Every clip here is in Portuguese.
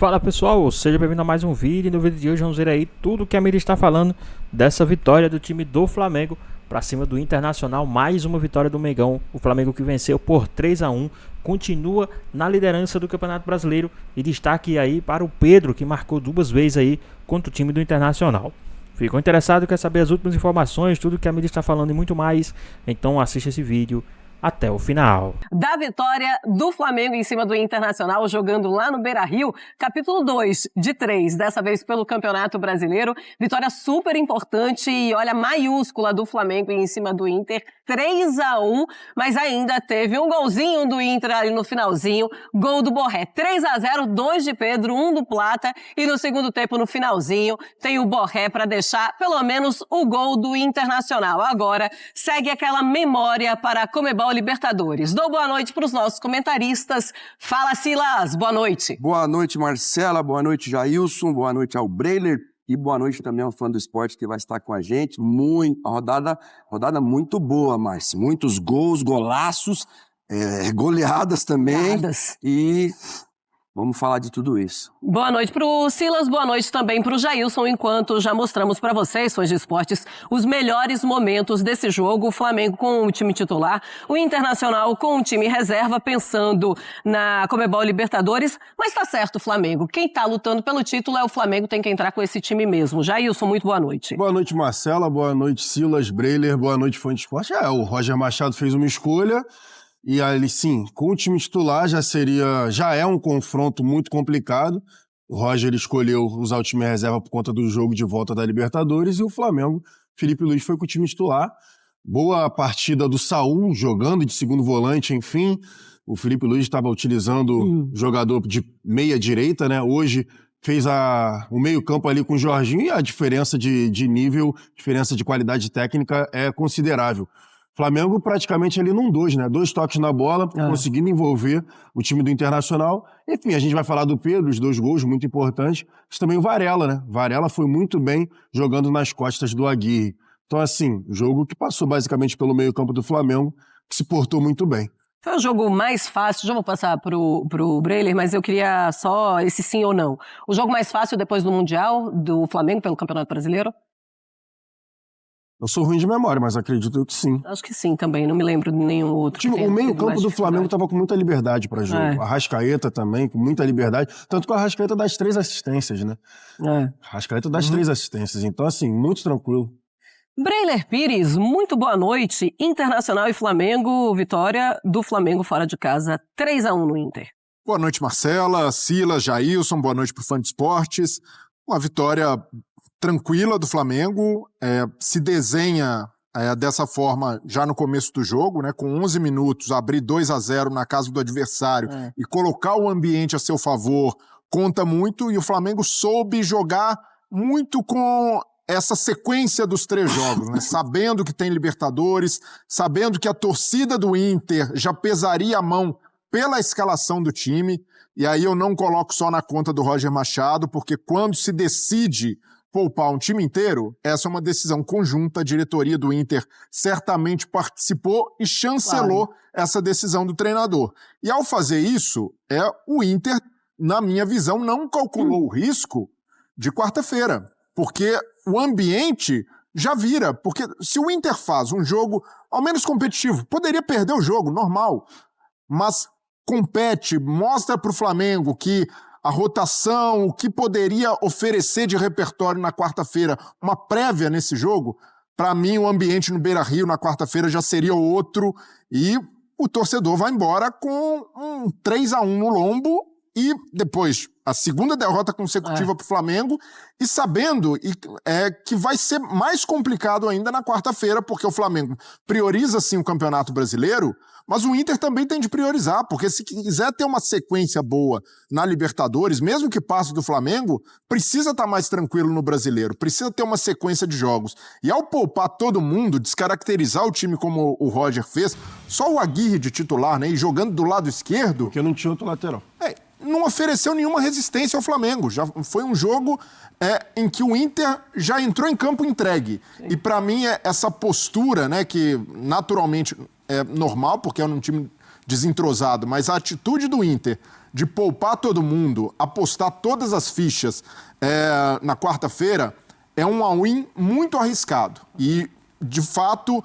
Fala pessoal, seja bem-vindo a mais um vídeo. E no vídeo de hoje vamos ver aí tudo que a mídia está falando dessa vitória do time do Flamengo para cima do Internacional. Mais uma vitória do Mengão, o Flamengo que venceu por 3-1, continua na liderança do Campeonato Brasileiro. E destaque aí para o Pedro, que marcou duas vezes aí contra o time do Internacional. Ficou interessado, quer saber as últimas informações, tudo que a mídia está falando e muito mais? Então assista esse vídeo até o final. Da vitória do Flamengo em cima do Internacional, jogando lá no Beira-Rio, capítulo 2 de 3, dessa vez pelo Campeonato Brasileiro. Vitória super importante e olha, maiúscula do Flamengo em cima do Inter, 3-1, mas ainda teve um golzinho do Inter ali no finalzinho, gol do Borré, 3-0, 2 de Pedro, 1 do Plata, e no segundo tempo, no finalzinho, tem o Borré para deixar pelo menos o gol do Internacional. Agora, segue aquela memória para a Comebol Libertadores. Dou boa noite para os nossos comentaristas. Fala, Silas, boa noite. Boa noite, Marcela, boa noite, Jailson, boa noite ao Breiler e boa noite também ao fã do esporte que vai estar com a gente. Rodada muito boa, Márcio. Muitos gols, golaços, goleadas também. E vamos falar de tudo isso. Boa noite para o Silas, boa noite também para o Jailson, enquanto já mostramos para vocês, fãs de esportes, os melhores momentos desse jogo. O Flamengo com o time titular, o Internacional com o time reserva, pensando na Comebol Libertadores. Mas tá certo, Flamengo. Quem tá lutando pelo título é o Flamengo, tem que entrar com esse time mesmo. Jailson, muito boa noite. Boa noite, Marcela, boa noite, Silas, Breiler, boa noite, fã de esporte. O Roger Machado fez uma escolha. E ali, sim, com o time titular já é um confronto muito complicado. O Roger escolheu usar o time reserva por conta do jogo de volta da Libertadores e o Flamengo, Felipe Luiz, foi com o time titular. Boa partida do Saúl, jogando de segundo volante, enfim. O Felipe Luiz estava utilizando jogador de meia direita, né? Hoje fez o meio-campo ali com o Jorginho e a diferença de nível, diferença de qualidade técnica é considerável. Flamengo praticamente ali num 2, né? 2 toques na bola, conseguindo envolver o time do Internacional. Enfim, a gente vai falar do Pedro, os 2 gols, muito importantes. Mas também o Varela, né? Varela foi muito bem jogando nas costas do Aguirre. Então, assim, jogo que passou basicamente pelo meio-campo do Flamengo, que se portou muito bem. Foi o jogo mais fácil, já vou passar pro Breiler, mas eu queria só esse sim ou não. O jogo mais fácil depois do Mundial, do Flamengo pelo Campeonato Brasileiro? Eu sou ruim de memória, mas acredito que sim. Acho que sim também, não me lembro de nenhum outro. O meio-campo do Flamengo estava com muita liberdade para jogo. A Arrascaeta também, com muita liberdade. Tanto que o Arrascaeta dá as 3 assistências, né? Arrascaeta dá as 3 assistências. Então, assim, muito tranquilo. Breiler Pires, muito boa noite. Internacional e Flamengo, vitória do Flamengo fora de casa, 3-1 no Inter. Boa noite, Marcela, Silas, Jailson, boa noite para o fã de esportes. Uma vitória tranquila do Flamengo, se desenha dessa forma já no começo do jogo, né, com 11 minutos, abrir 2-0 na casa do adversário e colocar o ambiente a seu favor conta muito, e o Flamengo soube jogar muito com essa sequência dos 3 jogos, né, sabendo que tem Libertadores, sabendo que a torcida do Inter já pesaria a mão pela escalação do time, e aí eu não coloco só na conta do Roger Machado, porque quando se decide poupar um time inteiro, essa é uma decisão conjunta. A diretoria do Inter certamente participou e chancelou essa decisão do treinador. E ao fazer isso, o Inter, na minha visão, não calculou o risco de quarta-feira, porque o ambiente já vira. Porque se o Inter faz um jogo ao menos competitivo, poderia perder o jogo, normal, mas compete, mostra para o Flamengo que a rotação, o que poderia oferecer de repertório na quarta-feira, uma prévia nesse jogo, para mim o ambiente no Beira-Rio na quarta-feira já seria outro, e o torcedor vai embora com um 3-1 no lombo e depois a segunda derrota consecutiva para o Flamengo, e sabendo que vai ser mais complicado ainda na quarta-feira, porque o Flamengo prioriza sim o Campeonato Brasileiro, mas o Inter também tem de priorizar, porque se quiser ter uma sequência boa na Libertadores, mesmo que passe do Flamengo, precisa estar mais tranquilo no Brasileiro, precisa ter uma sequência de jogos. E ao poupar todo mundo, descaracterizar o time como o Roger fez, só o Aguirre de titular, né, e jogando do lado esquerdo... Porque não tinha outro lateral. Não ofereceu nenhuma resistência ao Flamengo. Já foi um jogo em que o Inter já entrou em campo entregue. Sim. E para mim essa postura, né, que naturalmente é normal, porque é um time desentrosado, mas a atitude do Inter de poupar todo mundo, apostar todas as fichas na quarta-feira, é um all-in muito arriscado. E, de fato,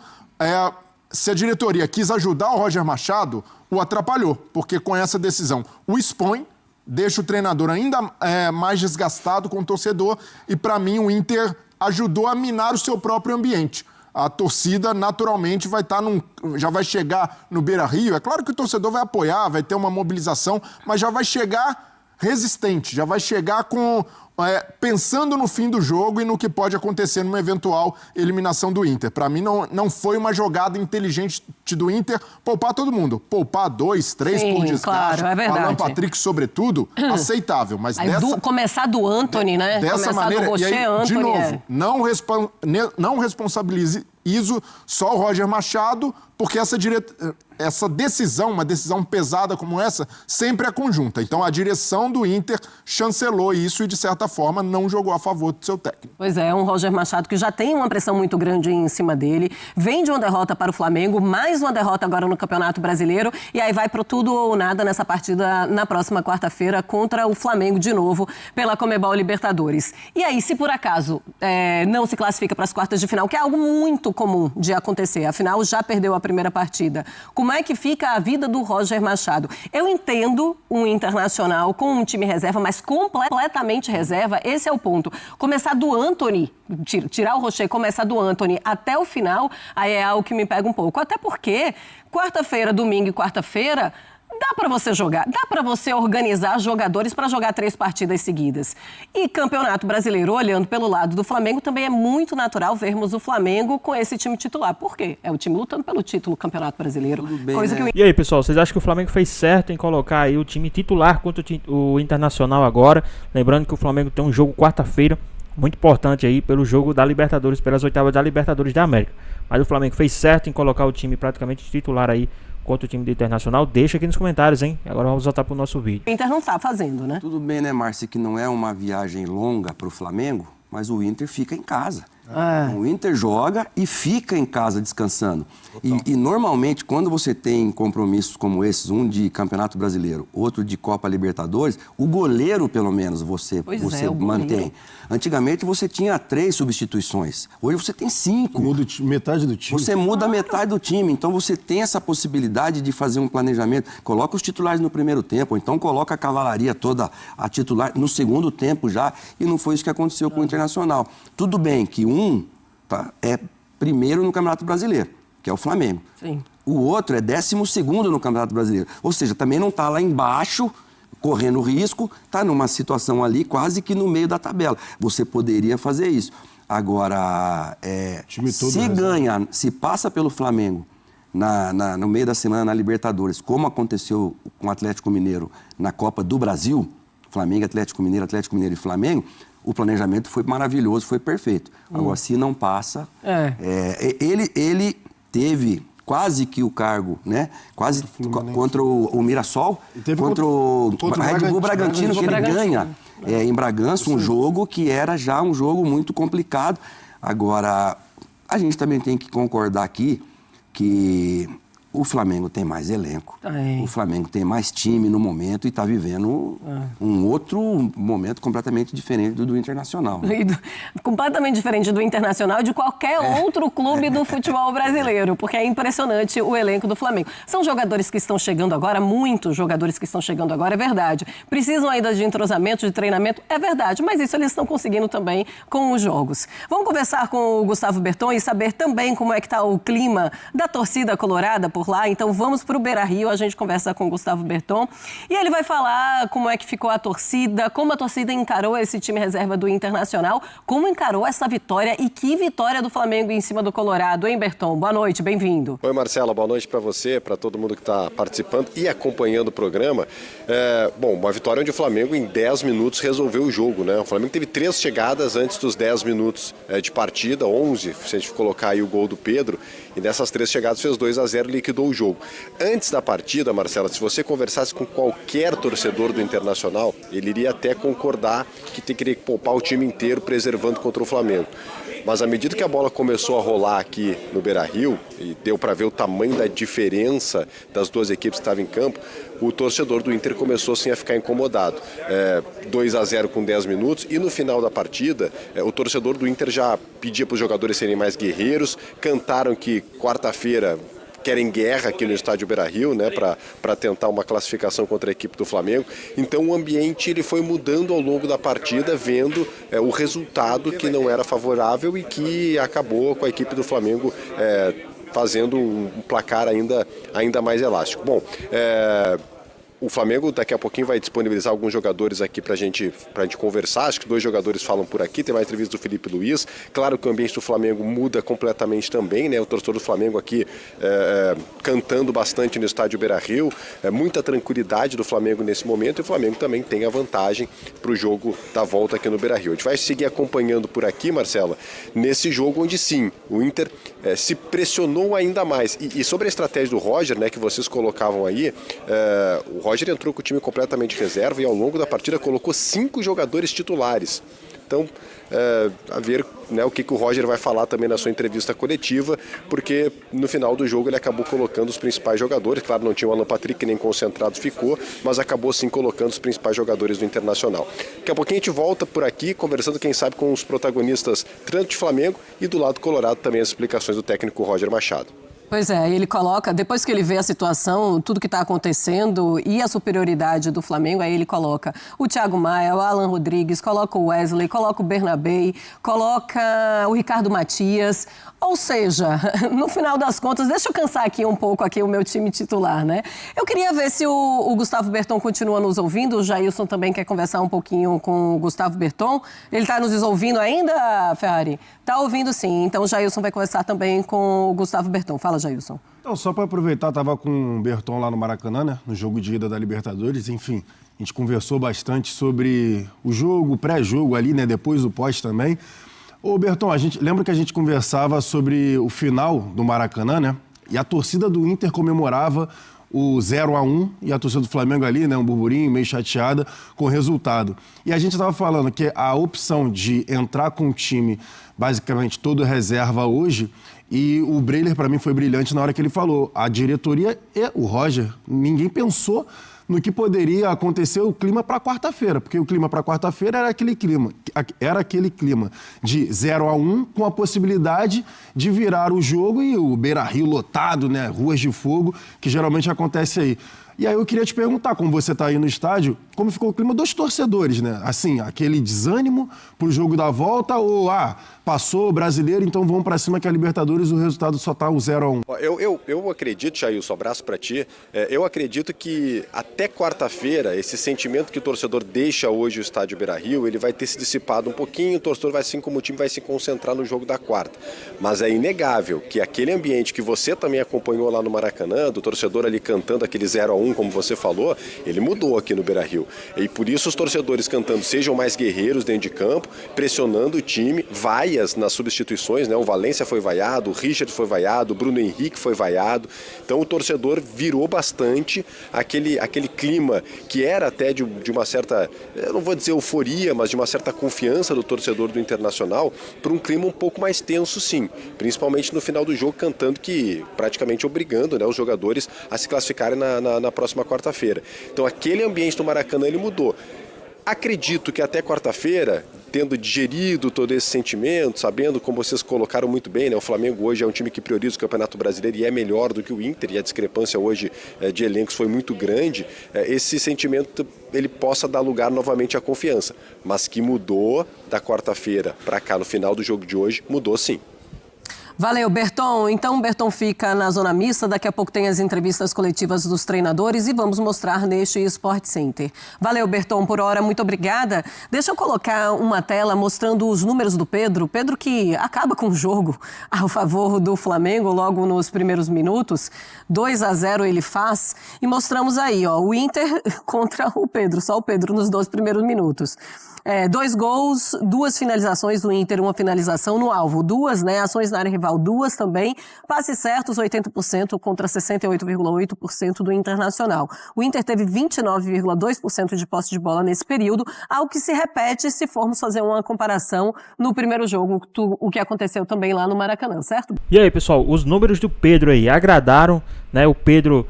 se a diretoria quis ajudar o Roger Machado, o atrapalhou, porque com essa decisão o expõe, deixa o treinador ainda mais desgastado com o torcedor e, para mim, o Inter ajudou a minar o seu próprio ambiente. A torcida, naturalmente, já vai chegar no Beira-Rio. É claro que o torcedor vai apoiar, vai ter uma mobilização, mas já vai chegar resistente, já vai chegar pensando no fim do jogo e no que pode acontecer numa eventual eliminação do Inter. Para mim, não foi uma jogada inteligente do Inter poupar todo mundo. Poupar 2, 3 por desgaste. Claro, é verdade. Alan Patrick, sobretudo, aceitável. Mas começar do Antony, né? Dessa começar maneira, do Rocher, e aí, Antony, de novo, não responsabilize só o Roger Machado, porque essa decisão, uma decisão pesada como essa, sempre é conjunta. Então, a direção do Inter chancelou isso e, de certa forma, não jogou a favor do seu técnico. Pois é, um Roger Machado que já tem uma pressão muito grande em cima dele, vem de uma derrota para o Flamengo, mais uma derrota agora no Campeonato Brasileiro, e aí vai pro tudo ou nada nessa partida na próxima quarta-feira contra o Flamengo de novo pela Conmebol Libertadores. E aí, se por acaso não se classifica para as quartas de final, que é algo muito comum de acontecer, afinal já perdeu a primeira partida, como é que fica a vida do Roger Machado? Eu entendo um Internacional com um time reserva, mas completamente reserva, esse é o ponto. Começar do Antony, tirar o Rocher, começar do Antony até o final, aí é algo que me pega um pouco. Até porque quarta-feira, domingo e quarta-feira, dá para você jogar, dá para você organizar jogadores para jogar 3 partidas seguidas. E Campeonato Brasileiro, olhando pelo lado do Flamengo, também é muito natural vermos o Flamengo com esse time titular. Por quê? É o time lutando pelo título do Campeonato Brasileiro. Bem, coisa né? que E aí, pessoal, vocês acham que o Flamengo fez certo em colocar aí o time titular contra o Internacional agora? Lembrando que o Flamengo tem um jogo quarta-feira, muito importante aí pelo jogo da Libertadores, pelas oitavas da Libertadores da América. Mas o Flamengo fez certo em colocar o time praticamente titular aí contra o time do Internacional? Deixa aqui nos comentários, hein? Agora vamos voltar pro nosso vídeo. o Inter não tá fazendo, né? Tudo bem, né, Márcia, que não é uma viagem longa para o Flamengo, mas o Inter fica em casa. O Inter joga e fica em casa descansando. E normalmente, quando você tem compromissos como esses, um de Campeonato Brasileiro, outro de Copa Libertadores, o goleiro, pelo menos, você mantém. Antigamente, você tinha 3 substituições. Hoje, você tem 5. Muda metade do time. Você muda metade do time. Então, você tem essa possibilidade de fazer um planejamento. Coloca os titulares no primeiro tempo, ou então coloca a cavalaria toda a titular no segundo tempo já. E não foi isso que aconteceu com o Internacional. Tudo bem que é primeiro no Campeonato Brasileiro, que é o Flamengo. Sim. O outro é 12º no Campeonato Brasileiro. Ou seja, também não está lá embaixo, correndo risco, está numa situação ali quase que no meio da tabela. Você poderia fazer isso. Agora, se passa pelo Flamengo no meio da semana na Libertadores, como aconteceu com o Atlético Mineiro na Copa do Brasil, Flamengo, Atlético Mineiro e Flamengo, o planejamento foi maravilhoso, foi perfeito. Agora, se não passa... Ele teve quase que o cargo, né? Quase contra o Mirassol, contra o Red Bull Bragantino, que ele ganha em Bragança, um jogo que era já um jogo muito complicado. Agora, a gente também tem que concordar aqui que o Flamengo tem mais elenco, o Flamengo tem mais time no momento e está vivendo um outro momento completamente diferente do Internacional. Né? Completamente diferente do Internacional e de qualquer outro clube do futebol brasileiro, porque é impressionante o elenco do Flamengo. São jogadores que estão chegando agora, muitos jogadores que estão chegando agora, é verdade. Precisam ainda de entrosamento, de treinamento, é verdade, mas isso eles estão conseguindo também com os jogos. Vamos conversar com o Gustavo Berton e saber também como é que está o clima da torcida colorada por lá. Então vamos para o Beira-Rio, a gente conversa com o Gustavo Berton e ele vai falar como é que ficou a torcida, como a torcida encarou esse time reserva do Internacional, como encarou essa vitória e que vitória do Flamengo em cima do Colorado, hein, Berton? Boa noite, bem-vindo. Oi, Marcela, boa noite para você, para todo mundo que está participando e acompanhando o programa. Uma vitória onde o Flamengo em 10 minutos resolveu o jogo, né? O Flamengo teve 3 chegadas antes dos 10 minutos de partida, 11, se a gente colocar aí o gol do Pedro, e nessas 3 chegadas fez 2-0 líquido consolidou o jogo. Antes da partida, Marcela, se você conversasse com qualquer torcedor do Internacional, ele iria até concordar que teria que poupar o time inteiro preservando contra o Flamengo. Mas à medida que a bola começou a rolar aqui no Beira-Rio, e deu para ver o tamanho da diferença das duas equipes que estavam em campo, o torcedor do Inter começou sim a ficar incomodado. 2-0 com 10 minutos, e no final da partida, o torcedor do Inter já pedia para os jogadores serem mais guerreiros, cantaram que quarta-feira querem guerra aqui no estádio Beira-Rio, né, para tentar uma classificação contra a equipe do Flamengo. Então o ambiente ele foi mudando ao longo da partida, vendo o resultado que não era favorável e que acabou com a equipe do Flamengo fazendo um placar ainda mais elástico. Bom, o Flamengo daqui a pouquinho vai disponibilizar alguns jogadores aqui pra gente conversar. Acho que 2 jogadores falam por aqui. Tem uma entrevista do Felipe Luiz. Claro que o ambiente do Flamengo muda completamente também, né? O torcedor do Flamengo aqui cantando bastante no estádio Beira-Rio. Muita tranquilidade do Flamengo nesse momento, e o Flamengo também tem a vantagem para o jogo da volta aqui no Beira-Rio. A gente vai seguir acompanhando por aqui, Marcela, nesse jogo onde sim, o Inter se pressionou ainda mais. E sobre a estratégia do Roger, né, que vocês colocavam aí, o Roger entrou com o time completamente reserva e ao longo da partida colocou 5 jogadores titulares. Então, a ver, né, o que o Roger vai falar também na sua entrevista coletiva, porque no final do jogo ele acabou colocando os principais jogadores. Claro, não tinha o Alan Patrick, que nem concentrado ficou, mas acabou sim colocando os principais jogadores do Internacional. Daqui a pouquinho a gente volta por aqui, conversando, quem sabe, com os protagonistas tanto de Flamengo e do lado colorado também as explicações do técnico Roger Machado. Pois é, ele coloca, depois que ele vê a situação, tudo que está acontecendo e a superioridade do Flamengo, aí ele coloca o Thiago Maia, o Alan Rodrigues, coloca o Wesley, coloca o Bernabé, coloca o Ricardo Matias. Ou seja, no final das contas, deixa eu cansar aqui um pouco aqui o meu time titular, né? Eu queria ver se o Gustavo Berton continua nos ouvindo. O Jailson também quer conversar um pouquinho com o Gustavo Berton. Ele está nos ouvindo ainda, Ferrari? Está ouvindo sim. Então o Jailson vai conversar também com o Gustavo Berton. Fala, Jailson. Então, só para aproveitar, estava com o Berton lá no Maracanã, né? No jogo de ida da Libertadores. Enfim, a gente conversou bastante sobre o jogo, o pré-jogo ali, né? Depois do pós também. Ô, Berton, lembra que a gente conversava sobre o final do Maracanã, né? E a torcida do Inter comemorava o 0-1 e a torcida do Flamengo ali, né? Um burburinho, meio chateada com o resultado. E a gente estava falando que a opção de entrar com o time basicamente todo reserva hoje, e o Breiler para mim foi brilhante na hora que ele falou. A diretoria e o Roger, ninguém pensou no que poderia acontecer o clima para quarta-feira, porque o clima para quarta-feira era aquele clima de 0-1 com a possibilidade de virar o jogo e o Beira-Rio lotado, né, ruas de fogo, que geralmente acontece aí. E aí eu queria te perguntar, como você está aí no estádio, como ficou o clima dos torcedores, né? Assim, aquele desânimo pro jogo da volta ou, passou o brasileiro, então vamos para cima que a Libertadores o resultado só tá o 0-1. Eu acredito, Jailson, abraço para ti, eu acredito que até quarta-feira esse sentimento que o torcedor deixa hoje o estádio Beira-Rio, ele vai ter se dissipado um pouquinho, o torcedor assim como o time vai se concentrar no jogo da quarta. Mas é inegável que aquele ambiente que você também acompanhou lá no Maracanã, do torcedor ali cantando aquele 0-1, como você falou, ele mudou aqui no Beira-Rio. E por isso os torcedores cantando sejam mais guerreiros dentro de campo, pressionando o time, vaias nas substituições, né? O Valência foi vaiado, o Richard foi vaiado, o Bruno Henrique foi vaiado. Então o torcedor virou bastante aquele clima que era até de uma certa, eu não vou dizer euforia, mas de uma certa confiança do torcedor do Internacional, para um clima um pouco mais tenso, sim. Principalmente no final do jogo, cantando que, praticamente obrigando, né, os jogadores a se classificarem na próxima quarta-feira. Então aquele ambiente do Maracanã ele mudou. Acredito que até quarta-feira, tendo digerido todo esse sentimento, sabendo como vocês colocaram muito bem, né? O Flamengo hoje é um time que prioriza o Campeonato Brasileiro e é melhor do que o Inter, e a discrepância hoje de elencos foi muito grande, esse sentimento ele possa dar lugar novamente à confiança. Mas que mudou da quarta-feira para cá no final do jogo de hoje, mudou sim. Valeu, Berton. Então, o Berton fica na zona mista. Daqui a pouco tem as entrevistas coletivas dos treinadores e vamos mostrar neste Sport Center. Valeu, Berton, por hora. Muito obrigada. Deixa eu colocar uma tela mostrando os números do Pedro. Pedro que acaba com o jogo ao favor do Flamengo logo nos primeiros minutos. 2-0 ele faz. E mostramos aí, ó, o Inter contra o Pedro. Só o Pedro nos 2 primeiros minutos. 2 gols, 2 finalizações do Inter, uma finalização no alvo. 2, né, ações na área rival rival 2 também. Passes certos, 80% contra 68,8% do Internacional. O Inter teve 29,2% de posse de bola nesse período, algo que se repete se formos fazer uma comparação no primeiro jogo, o que aconteceu também lá no Maracanã, certo? E aí, pessoal, os números do Pedro aí agradaram, né? O Pedro,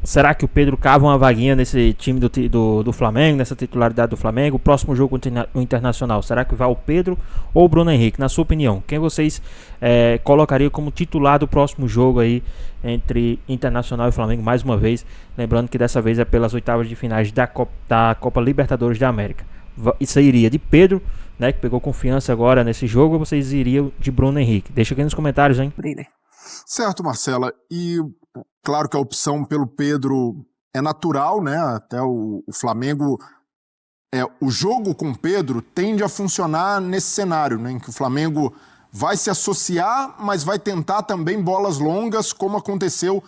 será que o Pedro cava uma vaguinha nesse time do Flamengo, nessa titularidade do Flamengo? O próximo jogo o Internacional, será que vai o Pedro ou o Bruno Henrique? Na sua opinião, quem vocês colocariam como titular do próximo jogo aí entre Internacional e Flamengo, mais uma vez? Lembrando que dessa vez é pelas oitavas de finais da Copa Libertadores da América. Isso iria de Pedro, né, que pegou confiança agora nesse jogo, ou vocês iriam de Bruno Henrique? Deixa aqui nos comentários, hein? Certo, Marcela. E claro que a opção pelo Pedro é natural, né? Até o Flamengo... o jogo com o Pedro tende a funcionar nesse cenário, né, em que o Flamengo vai se associar, mas vai tentar também bolas longas, como aconteceu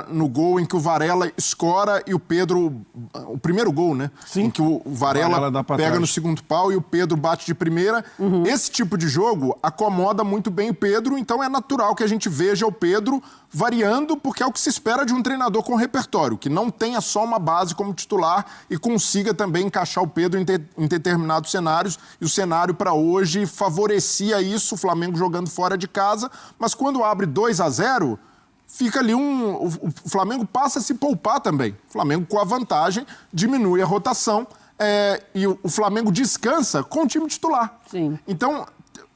no gol em que o Varela escora e o Pedro... O primeiro gol, né? Sim. Em que o Varela pega no segundo pau e o Pedro bate de primeira. Uhum. Esse tipo de jogo acomoda muito bem o Pedro, então é natural que a gente veja o Pedro variando, porque é o que se espera de um treinador com repertório, que não tenha só uma base como titular e consiga também encaixar o Pedro em determinados cenários. E o cenário para hoje favorecia isso, o Flamengo jogando fora de casa, mas quando abre 2-0, fica ali o Flamengo passa a se poupar também. O Flamengo, com a vantagem, diminui a rotação e o Flamengo descansa com o time titular. Sim. Então,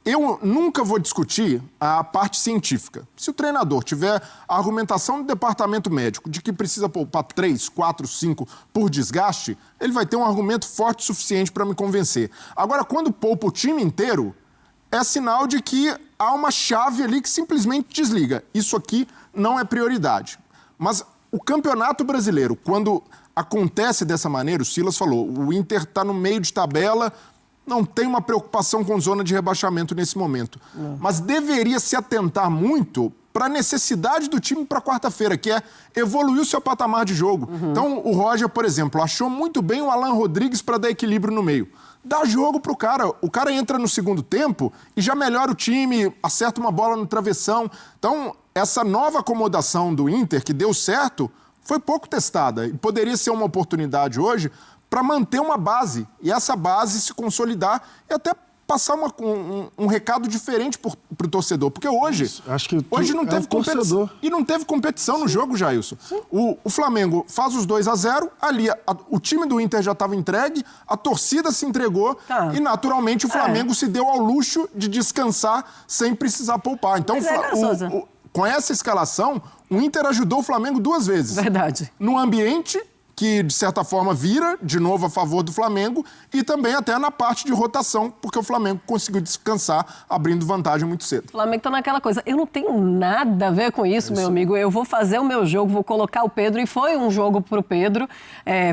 eu nunca vou discutir a parte científica. Se o treinador tiver a argumentação do departamento médico de que precisa poupar 3, 4, 5 por desgaste, ele vai ter um argumento forte o suficiente para me convencer. Agora, quando poupa o time inteiro, é sinal de que há uma chave ali que simplesmente desliga. Isso aqui não é prioridade. Mas o Campeonato Brasileiro, quando acontece dessa maneira, o Silas falou, o Inter está no meio de tabela, não tem uma preocupação com zona de rebaixamento nesse momento. Não. Mas deveria se atentar muito para a necessidade do time para quarta-feira, que é evoluir o seu patamar de jogo. Uhum. Então, o Roger, por exemplo, achou muito bem o Alan Rodrigues para dar equilíbrio no meio. Dá jogo pro cara. O cara entra no segundo tempo e já melhora o time, acerta uma bola no travessão. Então, essa nova acomodação do Inter, que deu certo, foi pouco testada. E poderia ser uma oportunidade hoje para manter uma base. E essa base se consolidar e até passar um recado diferente pro torcedor. Porque hoje, hoje não teve competição. E não teve competição no jogo, Jailson. O Flamengo faz os 2-0, ali o time do Inter já estava entregue, a torcida se entregou e naturalmente o Flamengo se deu ao luxo de descansar sem precisar poupar. Então, com essa escalação, o Inter ajudou o Flamengo 2 vezes. Verdade. No ambiente que, de certa forma, vira de novo a favor do Flamengo e também até na parte de rotação, porque o Flamengo conseguiu descansar, abrindo vantagem muito cedo. O Flamengo tá naquela coisa, eu não tenho nada a ver com isso, meu amigo, eu vou fazer o meu jogo, vou colocar o Pedro, e foi um jogo pro Pedro,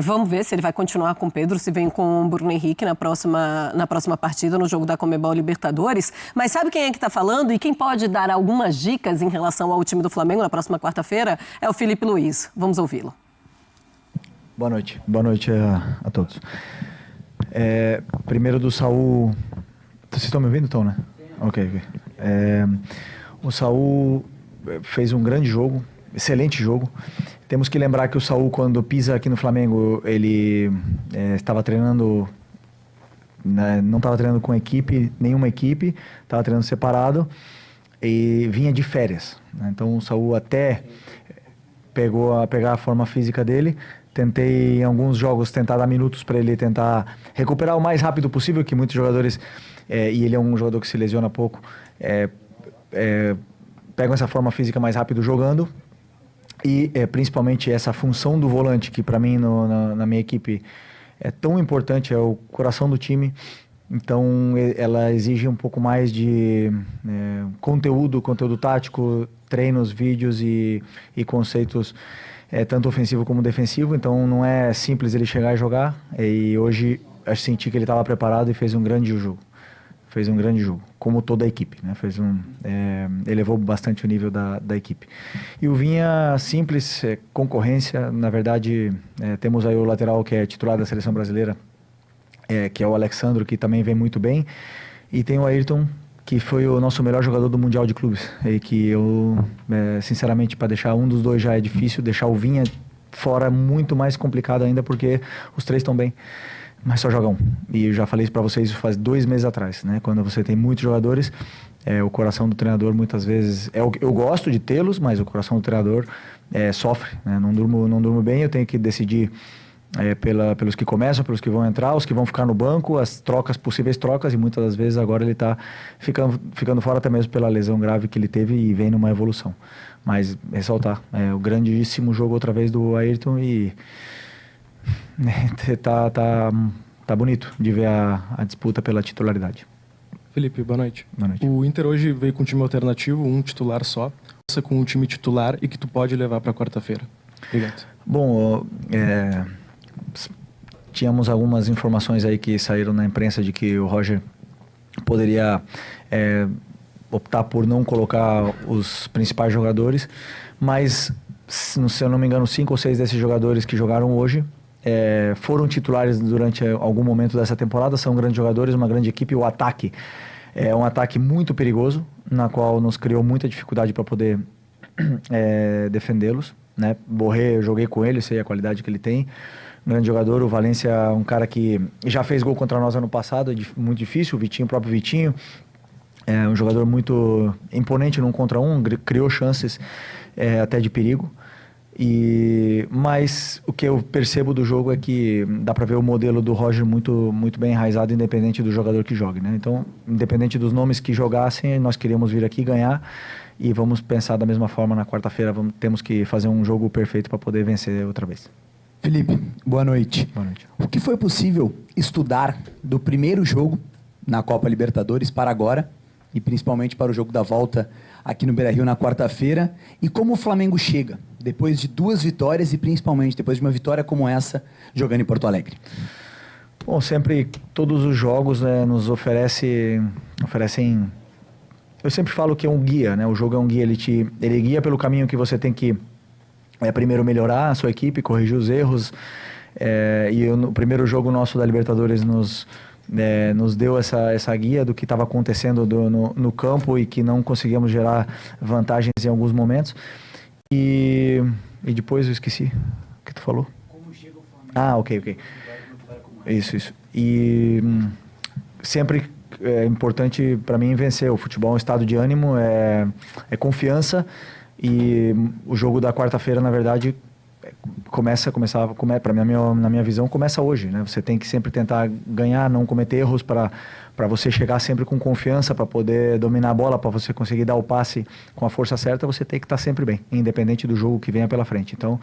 vamos ver se ele vai continuar com o Pedro, se vem com o Bruno Henrique na próxima partida, no jogo da Conmebol Libertadores, mas sabe quem é que tá falando e quem pode dar algumas dicas em relação ao time do Flamengo na próxima quarta-feira? É o Felipe Luiz, vamos ouvi-lo. Boa noite a todos. Primeiro do Saul... Vocês estão me ouvindo, Tom, né? Ok. O Saul fez um grande jogo, excelente jogo. Temos que lembrar que o Saul, quando pisa aqui no Flamengo, ele estava treinando... não estava treinando com nenhuma equipe, estava treinando separado e vinha de férias. Né? Então o Saul até pegar a forma física dele. Tentei em alguns jogos dar minutos para ele tentar recuperar o mais rápido possível, que muitos jogadores, e ele é um jogador que se lesiona pouco, pegam essa forma física mais rápido jogando. E principalmente essa função do volante, que para mim na minha equipe é tão importante, é o coração do time. Então ela exige um pouco mais de conteúdo tático, treinos, vídeos e conceitos, tanto ofensivo como defensivo. Então não é simples ele chegar e jogar. E hoje eu senti que ele estava preparado e fez um grande jogo. Como toda a equipe, né? Elevou bastante o nível da equipe. E o Vinha, simples, concorrência. Na verdade, temos aí o lateral que é titular da seleção brasileira, que é o Alexandro, que também vem muito bem. E tem o Ayrton, que foi o nosso melhor jogador do Mundial de Clubes. E que eu, sinceramente, para deixar um dos dois já é difícil, deixar o Vinha fora é muito mais complicado ainda, porque os 3 estão bem, mas só jogam. E eu já falei isso para vocês faz 2 meses atrás, né? Quando você tem muitos jogadores, o coração do treinador muitas vezes... eu gosto de tê-los, mas o coração do treinador sofre, né? Não durmo bem, eu tenho que decidir pelos que começam, pelos que vão entrar, os que vão ficar no banco, as possíveis trocas, e muitas das vezes agora ele está ficando fora até mesmo pela lesão grave que ele teve e vem numa evolução. Mas ressaltar, o grandíssimo jogo outra vez do Ayrton e tá bonito de ver a disputa pela titularidade. Felipe, boa noite. Boa noite. O Inter hoje veio com um time alternativo, um titular só, com um time titular e que tu pode levar para quarta-feira. Obrigado. Bom, tínhamos algumas informações aí que saíram na imprensa de que o Roger poderia optar por não colocar os principais jogadores, mas, se eu não me engano, 5 ou 6 desses jogadores que jogaram hoje foram titulares durante algum momento dessa temporada, são grandes jogadores, uma grande equipe. O ataque é um ataque muito perigoso, na qual nos criou muita dificuldade para poder defendê-los, né? Borré, eu joguei com ele, sei a qualidade que ele tem, um grande jogador. O Valência é um cara que já fez gol contra nós ano passado, muito difícil. O próprio Vitinho, é um jogador muito imponente num contra um, criou chances até de perigo. Mas o que eu percebo do jogo é que dá para ver o modelo do Roger muito, muito bem enraizado, independente do jogador que jogue, né? Então, independente dos nomes que jogassem, nós queríamos vir aqui ganhar e vamos pensar da mesma forma na quarta-feira. Temos que fazer um jogo perfeito para poder vencer outra vez. Felipe, boa noite. Boa noite. O que foi possível estudar do primeiro jogo na Copa Libertadores para agora, e principalmente para o jogo da volta aqui no Beira-Rio na quarta-feira, e como o Flamengo chega depois de 2 vitórias e principalmente depois de uma vitória como essa jogando em Porto Alegre? Bom, sempre todos os jogos nos oferecem. Eu sempre falo que é um guia, né? O jogo é um guia, ele guia pelo caminho que você tem que primeiro melhorar a sua equipe, corrigir os erros. No primeiro jogo nosso da Libertadores nos deu essa guia do que estava acontecendo no campo e que não conseguíamos gerar vantagens em alguns momentos. E depois eu esqueci o que tu falou. Como chega o Flamengo? Ok. Isso. E sempre é importante para mim vencer. O futebol é um estado de ânimo, é confiança, e o jogo da quarta-feira, na verdade, na minha visão, começa hoje, né? Você tem que sempre tentar ganhar, não cometer erros para você chegar sempre com confiança, para poder dominar a bola, para você conseguir dar o passe com a força certa. Você tem que estar sempre bem, independente do jogo que venha pela frente. Então,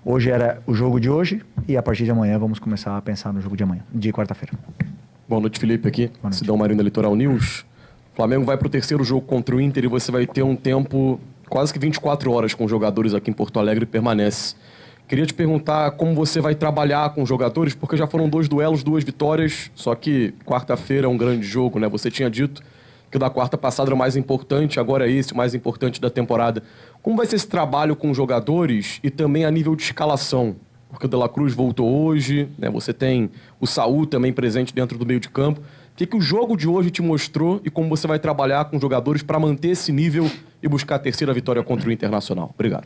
hoje era o jogo de hoje e a partir de amanhã vamos começar a pensar no jogo de amanhã, de quarta-feira. Boa noite, Felipe, aqui. Cidão Marinho da Litoral News. O Flamengo vai para o terceiro jogo contra o Inter e você vai ter um tempo quase que 24 horas com os jogadores aqui em Porto Alegre e permanece. Queria te perguntar como você vai trabalhar com os jogadores, porque já foram 2 duelos, 2 vitórias, só que quarta-feira é um grande jogo, né? Você tinha dito que o da quarta passada era o mais importante, agora é esse o mais importante da temporada. Como vai ser esse trabalho com os jogadores e também a nível de escalação? Porque o De La Cruz voltou hoje, né? Você tem o Saúl também presente dentro do meio de campo. O que o jogo de hoje te mostrou e como você vai trabalhar com os jogadores para manter esse nível e buscar a terceira vitória contra o Internacional? Obrigado.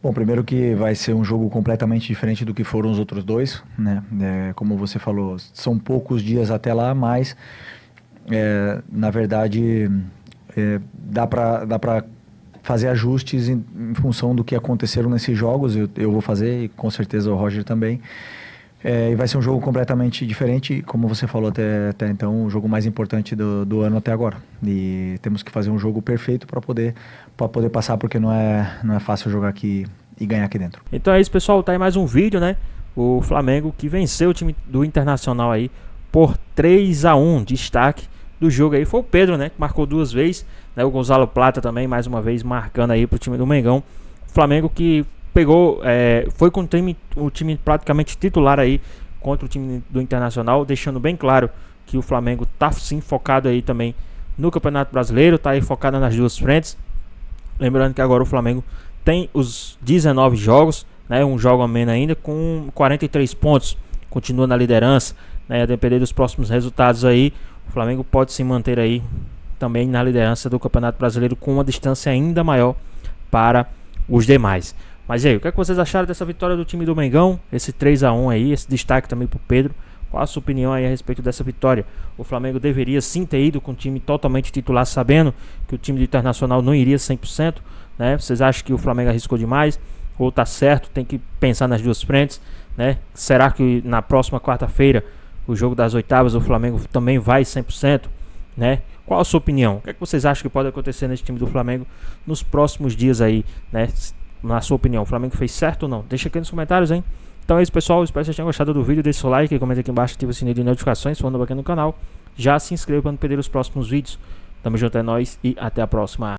Bom, primeiro que vai ser um jogo completamente diferente do que foram os outros 2, né? Como você falou, são poucos dias até lá, mas na verdade dá para fazer ajustes em função do que aconteceram nesses jogos. Eu vou fazer e com certeza o Roger também. E vai ser um jogo completamente diferente, como você falou até então, o jogo mais importante do ano até agora. E temos que fazer um jogo perfeito para poder passar, porque não é fácil jogar aqui e ganhar aqui dentro. Então é isso, pessoal, tá aí mais um vídeo, né? O Flamengo que venceu o time do Internacional aí por 3-1. Destaque do jogo aí foi o Pedro, né? Que marcou 2 vezes, né? O Gonzalo Plata também, mais uma vez, marcando aí pro time do Mengão. O Flamengo que foi com o time praticamente titular aí contra o time do Internacional, deixando bem claro que o Flamengo tá sim focado aí também no Campeonato Brasileiro, tá aí focado nas 2 frentes. Lembrando que agora o Flamengo tem os 19 jogos, né, um jogo a menos ainda, com 43 pontos, continua na liderança, né, a depender dos próximos resultados aí, o Flamengo pode se manter aí também na liderança do Campeonato Brasileiro com uma distância ainda maior para os demais. Mas e aí, o que é que vocês acharam dessa vitória do time do Mengão? Esse 3-1 aí, esse destaque também pro Pedro. Qual a sua opinião aí a respeito dessa vitória? O Flamengo deveria sim ter ido com o time totalmente titular, sabendo que o time do Internacional não iria 100%, né? Vocês acham que o Flamengo arriscou demais? Ou tá certo, tem que pensar nas duas frentes, né? Será que na próxima quarta-feira, o jogo das oitavas, o Flamengo também vai 100%, né? Qual a sua opinião? O que é que vocês acham que pode acontecer nesse time do Flamengo nos próximos dias aí, né? Na sua opinião, o Flamengo fez certo ou não? Deixa aqui nos comentários, hein? Então é isso, pessoal. Espero que vocês tenham gostado do vídeo. Deixe seu like, comenta aqui embaixo, ativa o sininho de notificações, se for novo aqui no canal. Já se inscreva para não perder os próximos vídeos. Tamo junto, é nóis e até a próxima.